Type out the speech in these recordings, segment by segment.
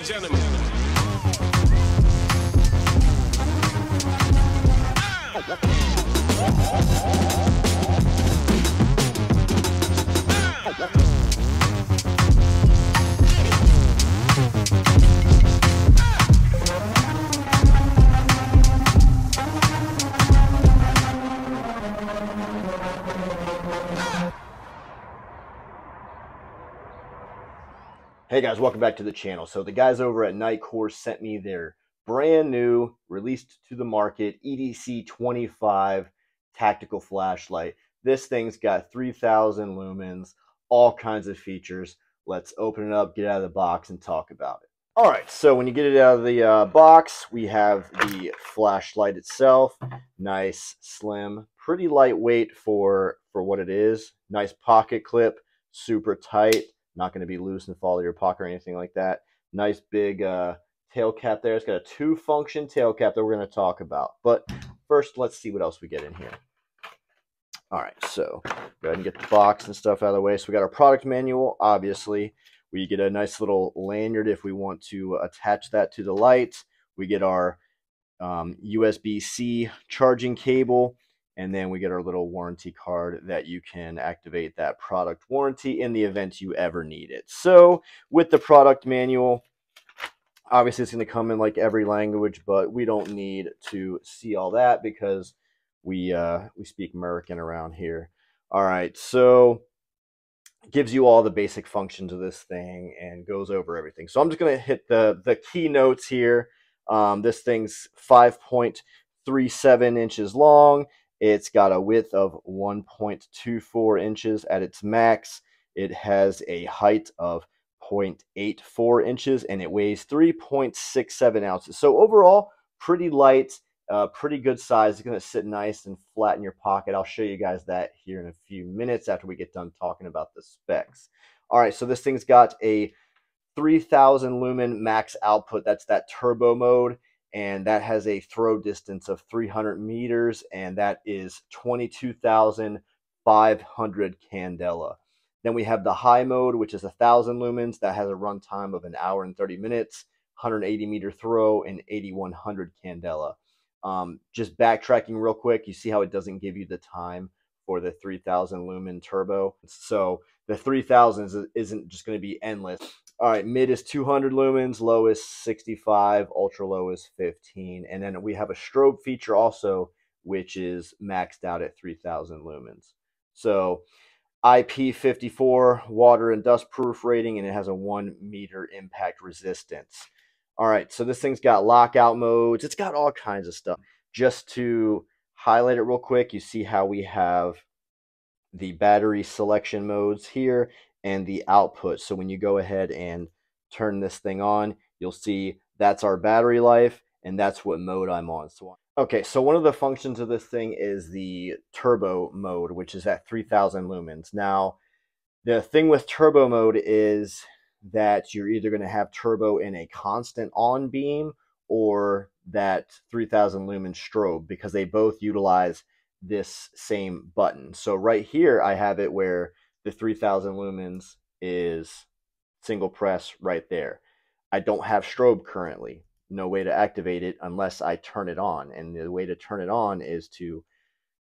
and gentlemen. Hey guys, welcome back to the channel. So the guys over at Nitecore sent me their brand new, released to the market, EDC25 tactical flashlight. This thing's got 3,000 lumens, all kinds of features. Let's open it up, get out of the box, and talk about it. All right, so when you get it out of the box, we have the flashlight itself. Nice, slim, pretty lightweight for what it is. Nice pocket clip, super tight. Not going to be loose and fall out of your pocket or anything like that. Nice big tail cap there. It's got a two-function tail cap that we're going to talk about. But first, let's see what else we get in here. All right, so go ahead and get the box and stuff out of the way. So we got our product manual, obviously. We get a nice little lanyard if we want to attach that to the light. We get our USB-C charging cable. And then we get our little warranty card that you can activate that product warranty in the event you ever need it. So with the product manual, obviously it's going to come in like every language, but we don't need to see all that because we speak American around here. All right, so it gives you all the basic functions of this thing and goes over everything. So I'm just going to hit the key notes here. This thing's 5.37 inches long. It's got a width of 1.24 inches at its max. It has a height of 0.84 inches and it weighs 3.67 ounces. So overall, pretty light, pretty good size. It's going to sit nice and flat in your pocket. I'll show you guys that here in a few minutes after we get done talking about the specs. All right, so this thing's got a 3,000 lumen max output. That's that turbo mode. And that has a throw distance of 300 meters, and that is 22,500 candela. Then we have the high mode, which is 1,000 lumens. That has a run time of 1 hour and 30 minutes, 180 meter throw, and 8,100 candela. Just backtracking real quick, you see how it doesn't give you the time for the 3,000 lumen turbo. So the 3,000 isn't just going to be endless. All right, mid is 200 lumens, low is 65, ultra low is 15. And then we have a strobe feature also, which is maxed out at 3,000 lumens. So IP54 water and dust proof rating, and it has a 1 meter impact resistance. All right, so this thing's got lockout modes. It's got all kinds of stuff. Just to highlight it real quick, you see how we have the battery selection modes here and the output. So when you go ahead and turn this thing on, you'll see that's our battery life and that's what mode I'm on. So okay, so one of the functions of this thing is the turbo mode, which is at 3,000 lumens. Now, the thing with turbo mode is that you're either going to have turbo in a constant on beam or that 3,000 lumen strobe, because they both utilize this same button. So right here I have it where the 3,000 lumens is single press right there. I don't have strobe currently. No way to activate it unless I turn it on. And the way to turn it on is to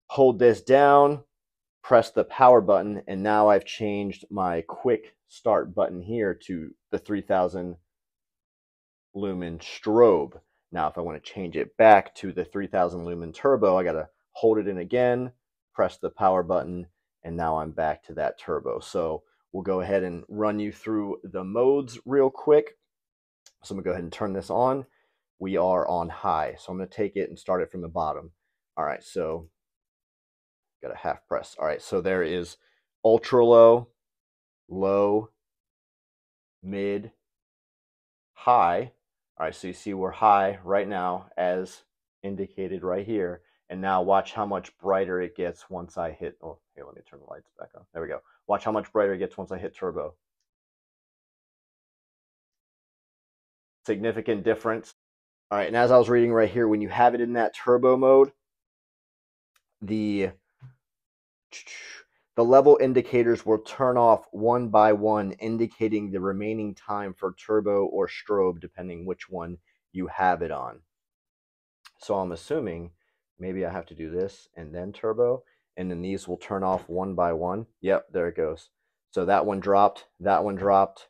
hold this down, press the power button, and now I've changed my quick start button here to the 3,000 lumen strobe. Now if I want to change it back to the 3,000 lumen turbo, I got to hold it in again, press the power button, and now I'm back to that turbo. So we'll go ahead and run you through the modes real quick. So I'm gonna go ahead and turn this on. We are on high. So I'm gonna take it and start it from the bottom. All right, so got a half press. All right, so there is ultra low, low, mid, high. All right, so you see we're high right now as indicated right here. And now watch how much brighter it gets once I hit, oh, here, let me turn the lights back on. There we go. Watch how much brighter it gets once I hit turbo. Significant difference. All right, and as I was reading right here, when you have it in that turbo mode, the The level indicators will turn off one by one, indicating the remaining time for turbo or strobe, depending which one you have it on. So I'm assuming maybe I have to do this and then turbo, and then these will turn off one by one. Yep, there it goes. So that one dropped, that one dropped,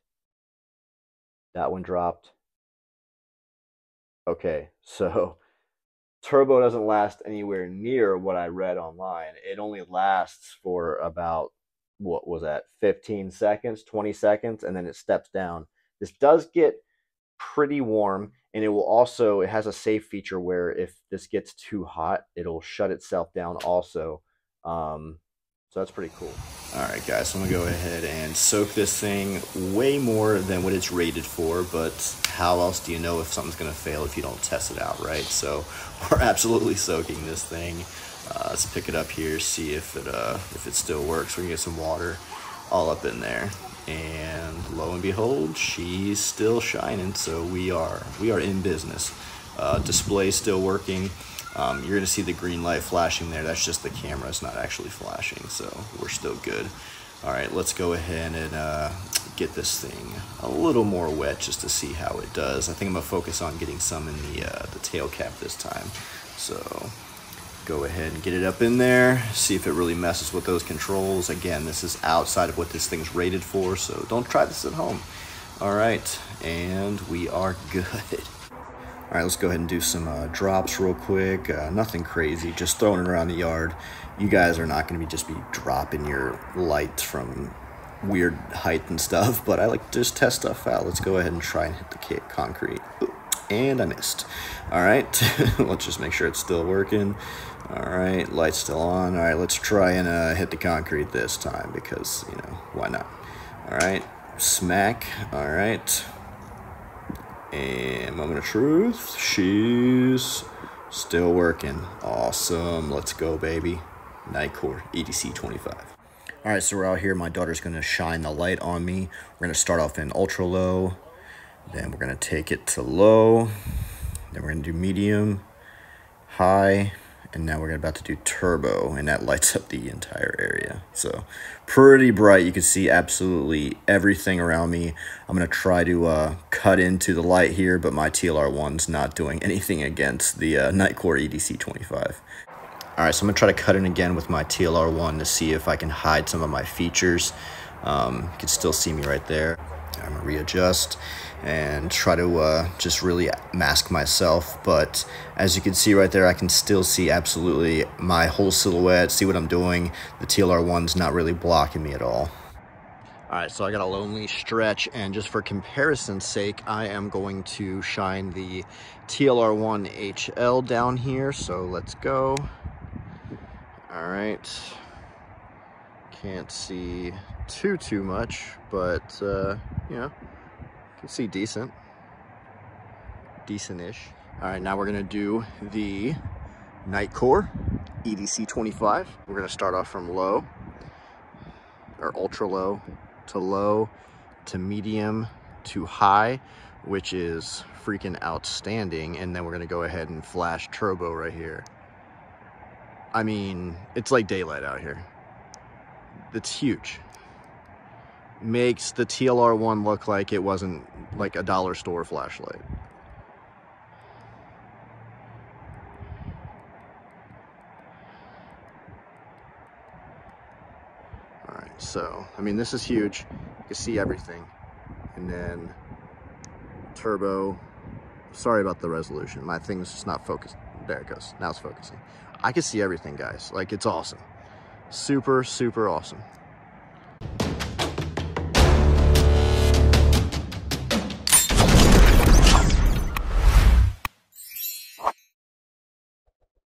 that one dropped. Okay, so turbo doesn't last anywhere near what I read online. It only lasts for about, what was that, 15 seconds, 20 seconds, and then it steps down. This does get pretty warm, and it has a safe feature where if this gets too hot, it'll shut itself down also. So that's pretty cool. All right, guys, so I'm gonna go ahead and soak this thing way more than what it's rated for, but how else do you know if something's gonna fail if you don't test it out, right? So we're absolutely soaking this thing. Let's pick it up here, see if it still works. We're gonna get some water all up in there, and lo and behold, she's still shining. So we are in business. Display still working. You're gonna see the green light flashing there. That's just the camera, it's not actually flashing, so we're still good. All right, let's go ahead and get this thing a little more wet just to see how it does. I think I'm gonna focus on getting some in the tail cap this time. So go ahead and get it up in there, see if it really messes with those controls. Again, this is outside of what this thing's rated for, so don't try this at home. All right, and we are good. All right, let's go ahead and do some drops real quick. Nothing crazy, just throwing it around the yard. You guys are not going to just be dropping your lights from weird height and stuff, but I like to just test stuff out. Let's go ahead and try and hit the concrete. Ooh, and I missed. All right, let's just make sure it's still working. All right, light's still on. All right, let's try and hit the concrete this time because, you know, why not? All right, smack. All right. And moment of truth, she's still working. Awesome, let's go, baby. Nitecore EDC25. All right, so we're out here. My daughter's gonna shine the light on me. We're gonna start off in ultra low, then we're gonna take it to low, then we're gonna do medium, high, and now we're about to do turbo, and that lights up the entire area. So pretty bright. You can see absolutely everything around me. I'm gonna try to cut into the light here, but my TLR1's not doing anything against the Nitecore EDC25. All right, so I'm gonna try to cut in again with my TLR1 to see if I can hide some of my features. You can still see me right there. I'm gonna readjust and try to just really mask myself, but as you can see right there, I can still see absolutely my whole silhouette, see what I'm doing. The TLR1's not really blocking me at all. All right, so I got a lonely stretch, and just for comparison's sake, I am going to shine the TLR1 HL down here, so let's go. All right, can't see too much, but you know, can see decent-ish. All right, now we're gonna do the Nitecore EDC25. We're gonna start off from low, or ultra low to medium to high, which is freaking outstanding. And then we're gonna go ahead and flash turbo right here. I mean, it's like daylight out here. It's huge. Makes the TLR1 look like it wasn't like a dollar store flashlight. All right, so I mean, this is huge. You can see everything. And then turbo. Sorry about the resolution. My thing's just not focused. There it goes. Now it's focusing. I can see everything, guys. Like, it's awesome. Super awesome.